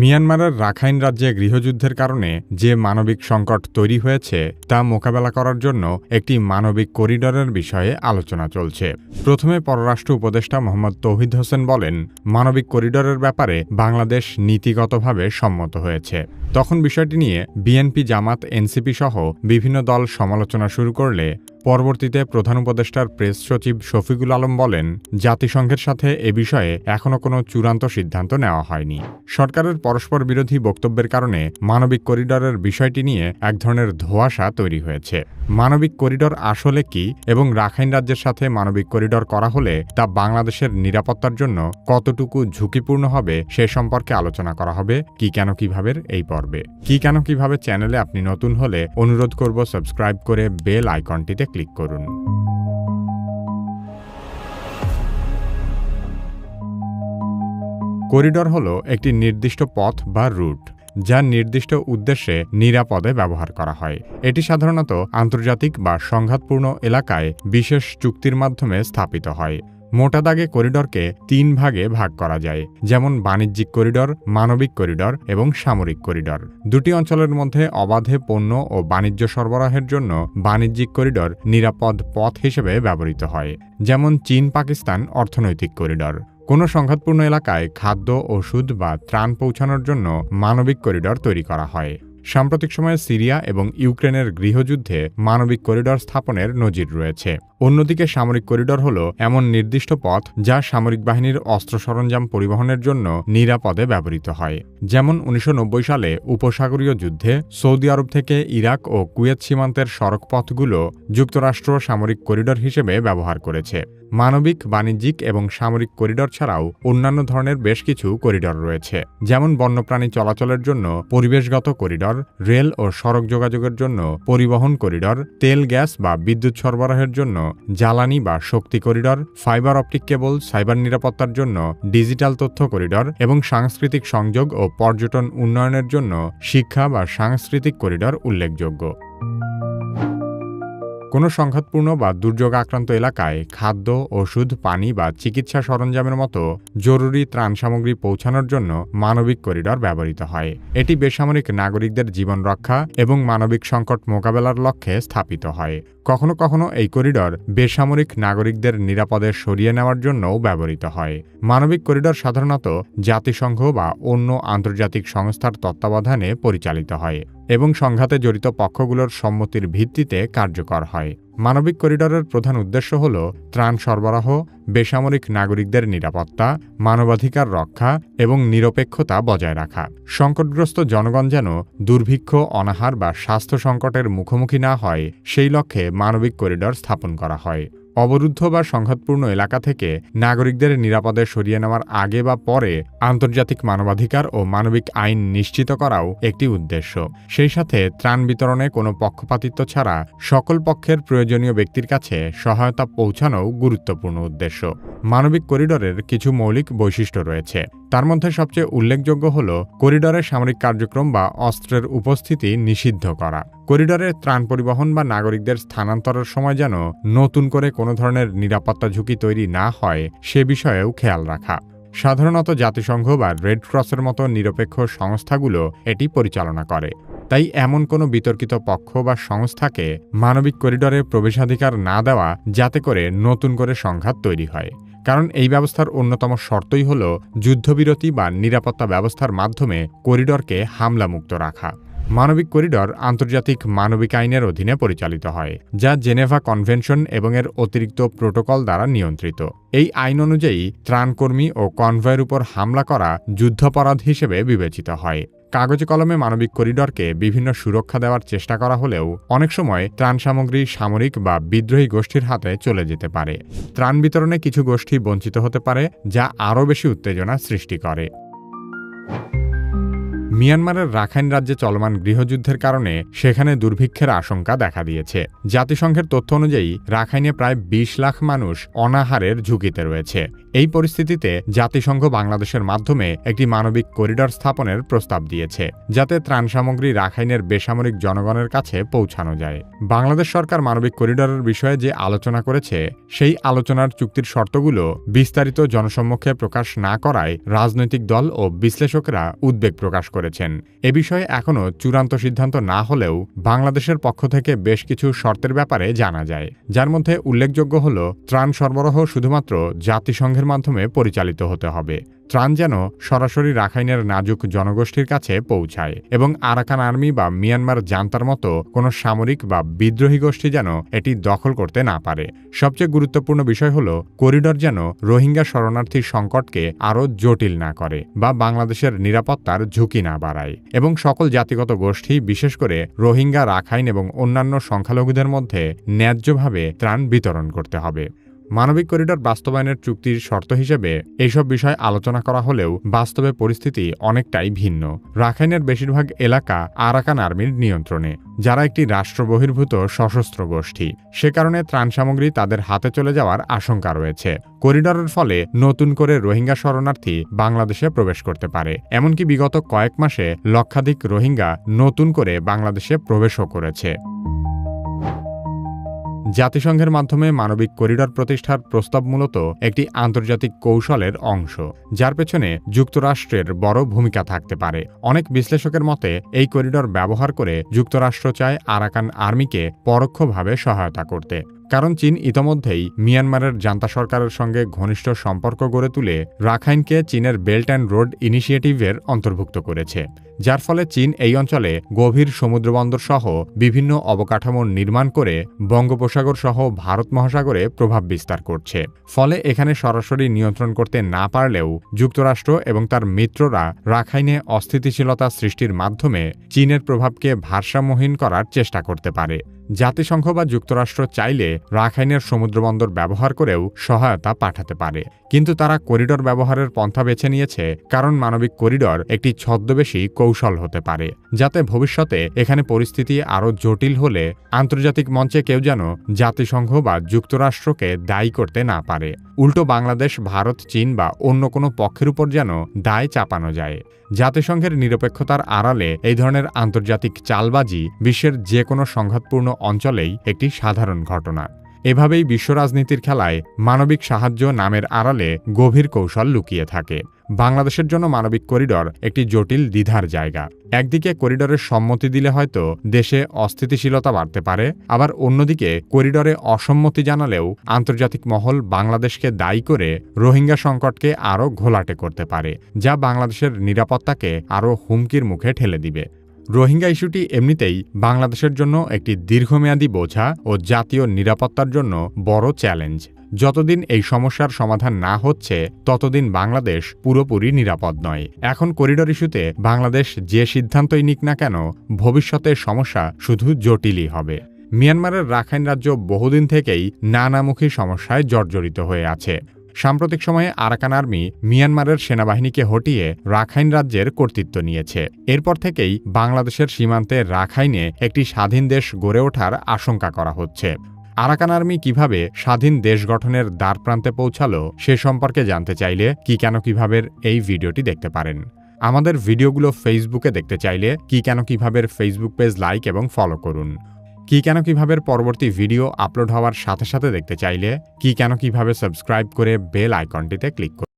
মিয়ানমারের রাখাইন রাজ্যে গৃহযুদ্ধের কারণে যে মানবিক সংকট তৈরি হয়েছে তা মোকাবেলা করার জন্য একটি মানবিক করিডরের বিষয়ে আলোচনা চলছে। প্রথমে পররাষ্ট্র উপদেষ্টা মোহাম্মদ তৌহিদ হোসেন বলেন, মানবিক করিডরের ব্যাপারে বাংলাদেশ নীতিগতভাবে সম্মত হয়েছে। তখন বিষয়টি নিয়ে বিএনপি, জামাত, এনসিপি সহ বিভিন্ন দল সমালোচনা শুরু করলে পরবর্তীতে প্রধান উপদেষ্টার প্রেস সচিব শফিকুল আলম বলেন, জাতিসংঘের সাথে এ বিষয়ে এখনও কোনো চূড়ান্ত সিদ্ধান্ত নেওয়া হয়নি। সরকারের পরস্পর বিরোধী বক্তব্যের কারণে মানবিক করিডরের বিষয়টি নিয়ে এক ধরনের ধোঁয়াশা তৈরি হয়েছে। মানবিক করিডর আসলে কি এবং রাখাইন রাজ্যের সাথে মানবিক করিডর করা হলে তা বাংলাদেশের নিরাপত্তার জন্য কতটুকু ঝুঁকিপূর্ণ হবে সে সম্পর্কে আলোচনা করা হবে কি কেন কিভাবে এই পর্বে। কি কেন কিভাবে চ্যানেলে আপনি নতুন হলে অনুরোধ করব সাবস্ক্রাইব করে বেল আইকনটিতে ক্লিক করুন। করিডর হল একটি নির্দিষ্ট পথ বা রুট যা নির্দিষ্ট উদ্দেশ্যে নিরাপদে ব্যবহার করা হয়। এটি সাধারণত আন্তর্জাতিক বা সংঘাতপূর্ণ এলাকায় বিশেষ চুক্তির মাধ্যমে স্থাপিত হয়। মোটা দাগে করিডরকে 3 ভাগে ভাগ করা যায়, যেমন বাণিজ্যিক করিডর, মানবিক করিডর এবং সামরিক করিডর। দুটি অঞ্চলের মধ্যে অবাধে পণ্য ও বাণিজ্য সরবরাহের জন্য বাণিজ্যিক করিডর নিরাপদ পথ হিসেবে ব্যবহৃত হয়, যেমন চীন-পাকিস্তান অর্থনৈতিক করিডর। কোনো সংঘাতপূর্ণ এলাকায় খাদ্য, ওষুধ বা ত্রাণ পৌঁছানোর জন্য মানবিক করিডর তৈরি করা হয়। সাম্প্রতিক সময়ে সিরিয়া এবং ইউক্রেনের গৃহযুদ্ধে মানবিক করিডর স্থাপনের নজির রয়েছে। অন্যদিকে সামরিক করিডর হল এমন নির্দিষ্ট পথ যা সামরিক বাহিনীর অস্ত্র সরঞ্জাম পরিবহনের জন্য নিরাপদে ব্যবহৃত হয়। যেমন 1990 সালে উপসাগরীয় যুদ্ধে সৌদি আরব থেকে ইরাক ও কুয়েত সীমান্তের সড়কপথগুলো যুক্তরাষ্ট্র সামরিক করিডর হিসেবে ব্যবহার করেছে। মানবিক, বাণিজ্যিক এবং সামরিক করিডর ছাড়াও অন্যান্য ধরনের বেশ কিছু করিডর রয়েছে, যেমন বন্যপ্রাণী চলাচলের জন্য পরিবেশগত করিডর, রেল ও সড়ক যোগাযোগের জন্য পরিবহন করিডর, তেল, গ্যাস বা বিদ্যুৎ সরবরাহের জন্য জ্বালানি বা শক্তি corridor, fibre optic cable, cyber নিরাপত্তার জন্য ডিজিটাল তথ্য করিডর এবং সাংস্কৃতিক সংযোগ ও পর্যটন উন্নয়নের জন্য শিক্ষা বা সাংস্কৃতিক করিডর উল্লেখযোগ্য। কোনো সংঘাতপূর্ণ বা দুর্যোগ আক্রান্ত এলাকায় খাদ্য, ওষুধ, পানি বা চিকিৎসা সরঞ্জামের মতো জরুরি ত্রাণ সামগ্রী পৌঁছানোর জন্য মানবিক করিডর ব্যবহৃত হয়। এটি বেসামরিক নাগরিকদের জীবন রক্ষা এবং মানবিক সংকট মোকাবেলার লক্ষ্যে স্থাপিত হয়। কখনো কখনো এই করিডর বেসামরিক নাগরিকদের নিরাপদে সরিয়ে নেওয়ার জন্যও ব্যবহৃত হয়। মানবিক করিডর সাধারণত জাতিসংঘ বা অন্য আন্তর্জাতিক সংস্থার তত্ত্বাবধানে পরিচালিত হয় এবং সংঘাতে জড়িত পক্ষগুলোর সম্মতির ভিত্তিতে কার্যকর হয়। মানবিক করিডরের প্রধান উদ্দেশ্য হল ত্রাণ সরবরাহ, বেসামরিক নাগরিকদের নিরাপত্তা, মানবাধিকার রক্ষা এবং নিরপেক্ষতা বজায় রাখা। সংকটগ্রস্ত জনগণ যেন দুর্ভিক্ষ, অনাহার বা স্বাস্থ্য সংকটের মুখোমুখি না হয় সেই লক্ষ্যে মানবিক করিডর স্থাপন করা হয়। অবরুদ্ধ বা সংঘাতপূর্ণ এলাকা থেকে নাগরিকদের নিরাপদে সরিয়ে নেওয়ার আগে বা পরে আন্তর্জাতিক মানবাধিকার ও মানবিক আইন নিশ্চিত করাও একটি উদ্দেশ্য। সেই সাথে ত্রাণ বিতরণে কোনো পক্ষপাতিত্ব ছাড়া সকল পক্ষের প্রয়োজনীয় ব্যক্তির কাছে সহায়তা পৌঁছানোও গুরুত্বপূর্ণ উদ্দেশ্য। মানবিক করিডরের কিছু মৌলিক বৈশিষ্ট্য রয়েছে। তার মধ্যে সবচেয়ে উল্লেখযোগ্য হল করিডরে সামরিক কার্যক্রম বা অস্ত্রের উপস্থিতি নিষিদ্ধ করা। করিডরে ত্রাণ পরিবহন বা নাগরিকদের স্থানান্তরের সময় যেন নতুন করে কোনো ধরনের নিরাপত্তা ঝুঁকি তৈরি না হয় সে বিষয়েও খেয়াল রাখা। সাধারণত জাতিসংঘ বা রেড ক্রসের মতো নিরপেক্ষ সংস্থাগুলো এটি পরিচালনা করে। তাই এমন কোনো বিতর্কিত পক্ষ বা সংস্থাকে মানবিক করিডরে প্রবেশাধিকার না দেওয়া যাতে করে নতুন করে সংঘাত তৈরি হয়। কারণ এই ব্যবস্থার অন্যতম শর্তই হল যুদ্ধবিরতি বা নিরাপত্তা ব্যবস্থার মাধ্যমে করিডরকে হামলামুক্ত রাখা। মানবিক করিডর আন্তর্জাতিক মানবিক আইনের অধীনে পরিচালিত হয়, যা জেনেভা কনভেনশন এবং এর অতিরিক্ত প্রোটোকল দ্বারা নিয়ন্ত্রিত। এই আইন অনুযায়ী ত্রাণকর্মী ও কনভয়ের উপর হামলা করা যুদ্ধাপরাধ হিসেবে বিবেচিত হয়। কাগজে কলমে মানবিক করিডরকে বিভিন্ন সুরক্ষা দেওয়ার চেষ্টা করা হলেও অনেক সময় ত্রাণ সামগ্রী সামরিক বা বিদ্রোহী গোষ্ঠীর হাতে চলে যেতে পারে। ত্রাণ বিতরণে কিছু গোষ্ঠী বঞ্চিত হতে পারে, যা আরও বেশি উত্তেজনা সৃষ্টি করে। মিয়ানমারের রাখাইন রাজ্যে চলমান গৃহযুদ্ধের কারণে সেখানে দুর্ভিক্ষের আশঙ্কা দেখা দিয়েছে। জাতিসংঘের তথ্য অনুযায়ী রাখাইনে প্রায় ২০ লাখ মানুষ অনাহারের ঝুঁকিতে রয়েছে। এই পরিস্থিতিতে জাতিসংঘ বাংলাদেশের মাধ্যমে একটি মানবিক করিডর স্থাপনের প্রস্তাব দিয়েছে, যাতে ত্রাণ সামগ্রী রাখাইনের বেসামরিক জনগণের কাছে পৌঁছানো যায়। বাংলাদেশ সরকার মানবিক করিডরের বিষয়ে যে আলোচনা করেছে, সেই আলোচনার চুক্তির শর্তগুলো বিস্তারিত জনসম্মুখে প্রকাশ না করায় রাজনৈতিক দল ও বিশ্লেষকরা উদ্বেগ প্রকাশ করেছেন। এ বিষয়ে এখনও চূড়ান্ত সিদ্ধান্ত না হলেও বাংলাদেশের পক্ষ থেকে বেশ কিছু শর্তের ব্যাপারে জানা যায়, যার মধ্যে উল্লেখযোগ্য হল ত্রাণ সরবরাহ শুধুমাত্র জাতিসংঘের মাধ্যমে পরিচালিত হতে হবে। ত্রাণ যেন সরাসরি রাখাইনের নাজুক জনগোষ্ঠীর কাছে পৌঁছায় এবং আরাকান আর্মি বা মিয়ানমার জান্তার মতো কোনো সামরিক বা বিদ্রোহী গোষ্ঠী যেন এটি দখল করতে না পারে। সবচেয়ে গুরুত্বপূর্ণ বিষয় হল করিডর যেন রোহিঙ্গা শরণার্থী সংকটকে আরও জটিল না করে বা বাংলাদেশের নিরাপত্তার ঝুঁকি না বাড়ায়, এবং সকল জাতিগত গোষ্ঠী, বিশেষ করে রোহিঙ্গা, রাখাইন এবং অন্যান্য সংখ্যালঘুদের মধ্যে ন্যায্যভাবে ত্রাণ বিতরণ করতে হবে। মানবিক করিডর বাস্তবায়নের চুক্তির শর্ত হিসেবে এইসব বিষয় আলোচনা করা হলেও বাস্তবে পরিস্থিতি অনেকটাই ভিন্ন। রাখাইনের বেশিরভাগ এলাকা আরাকান আর্মির নিয়ন্ত্রণে, যারা একটি রাষ্ট্রবহির্ভূত সশস্ত্র গোষ্ঠী। সে কারণে ত্রাণ সামগ্রী তাদের হাতে চলে যাওয়ার আশঙ্কা রয়েছে। করিডরের ফলে নতুন করে রোহিঙ্গা শরণার্থী বাংলাদেশে প্রবেশ করতে পারে। এমনকি বিগত কয়েক মাসে লক্ষাধিক রোহিঙ্গা নতুন করে বাংলাদেশে প্রবেশও করেছে। জাতিসংঘের মাধ্যমে মানবিক করিডর প্রতিষ্ঠার প্রস্তাব মূলত একটি আন্তর্জাতিক কৌশলের অংশ, যার পেছনে যুক্তরাষ্ট্রের বড় ভূমিকা থাকতে পারে। অনেক বিশ্লেষকের মতে এই করিডর ব্যবহার করে যুক্তরাষ্ট্র চায় আরাকান আর্মিকে পরোক্ষভাবে সহায়তা করতে, কারণ চীন ইতোমধ্যেই মিয়ানমারের জান্তা সরকারের সঙ্গে ঘনিষ্ঠ সম্পর্ক গড়ে তুলে রাখাইনকে চীনের বেল্ট অ্যান্ড রোড ইনিশিয়েটিভের অন্তর্ভুক্ত করেছে, যার ফলে চীন এই অঞ্চলে গভীর সমুদ্রবন্দর সহ বিভিন্ন অবকাঠামো নির্মাণ করে বঙ্গোপসাগর সহ ভারত মহাসাগরে প্রভাব বিস্তার করছে। ফলে এখানে সরাসরি নিয়ন্ত্রণ করতে না পারলেও যুক্তরাষ্ট্র এবং তার মিত্ররা রাখাইনে অস্থিতিশীলতা সৃষ্টির মাধ্যমে চীনের প্রভাবকে ভারসাম্যহীন করার চেষ্টা করতে পারে। জাতিসংঘ বা যুক্তরাষ্ট্র চাইলে রাখাইনের সমুদ্রবন্দর ব্যবহার করেও সহায়তা পাঠাতে পারে, কিন্তু তারা করিডর ব্যবহারের পন্থা বেছে নিয়েছে কারণ মানবিক করিডর একটি ছদ্মবেশী কৌশল হতে পারে, যাতে ভবিষ্যতে এখানে পরিস্থিতি আরও জটিল হলে আন্তর্জাতিক মঞ্চে কেউ যেন জাতিসংঘ বা যুক্তরাষ্ট্রকে দায়ী করতে না পারে। উল্টো বাংলাদেশ, ভারত, চীন বা অন্য কোনো পক্ষের উপর যেন দায় চাপানো যায়। জাতিসংঘের নিরপেক্ষতার আড়ালে এই ধরনের আন্তর্জাতিক চালবাজি বিশ্বের যে কোনো সংঘাতপূর্ণ অঞ্চলেই একটি সাধারণ ঘটনা। এভাবেই বিশ্ব রাজনীতির খেলায় মানবিক সাহায্য নামের আড়ালে গভীর কৌশল লুকিয়ে থাকে। বাংলাদেশের জন্য মানবিক করিডর একটি জটিল দ্বিধার জায়গা। একদিকে করিডরের সম্মতি দিলে হয়তো দেশে অস্থিতিশীলতা বাড়তে পারে, আবার অন্যদিকে করিডরে অসম্মতি জানালেও আন্তর্জাতিক মহল বাংলাদেশকে দায়ী করে রোহিঙ্গা সংকটকে আরও ঘোলাটে করতে পারে, যা বাংলাদেশের নিরাপত্তাকে আরও হুমকির মুখে ঠেলে দিবে। রোহিঙ্গা ইস্যুটি এমনিতেই বাংলাদেশের জন্য একটি দীর্ঘমেয়াদী বোঝা ও জাতীয় নিরাপত্তার জন্য বড় চ্যালেঞ্জ। যতদিন এই সমস্যার সমাধান না হচ্ছে ততদিন বাংলাদেশ পুরোপুরি নিরাপদ নয়। এখন করিডর ইস্যুতে বাংলাদেশ যে সিদ্ধান্তই নিক না কেন, ভবিষ্যতে সমস্যা শুধু জটিলই হবে। মিয়ানমারের রাখাইন রাজ্য বহুদিন থেকেই নানামুখী সমস্যায় জর্জরিত হয়ে আছে। সাম্প্রতিক সময়ে আরাকান আর্মি মিয়ানমারের সেনাবাহিনীকে হটিয়ে রাখাইন রাজ্যের কর্তৃত্ব নিয়েছে। এরপর থেকেই বাংলাদেশের সীমান্তে রাখাইনে একটি স্বাধীন দেশ গড়ে ওঠার আশঙ্কা করা হচ্ছে। আরাকান আর্মি কিভাবে স্বাধীন দেশ গঠনের দ্বারপ্রান্তে পৌঁছালো সে সম্পর্কে জানতে চাইলে কি কেন কিভাবে এই ভিডিওটি দেখতে পারেন। আমাদের ভিডিওগুলো ফেসবুকে দেখতে চাইলে কি কেন কিভাবে ফেসবুক পেজ লাইক এবং ফলো করুন। কি কেন কিভাবে পরবর্তী ভিডিও আপলোড হওয়ার সাথে সাথে দেখতে চাইলে কি কেন কিভাবে সাবস্ক্রাইব করে বেল আইকনটিতে ক্লিক করুন।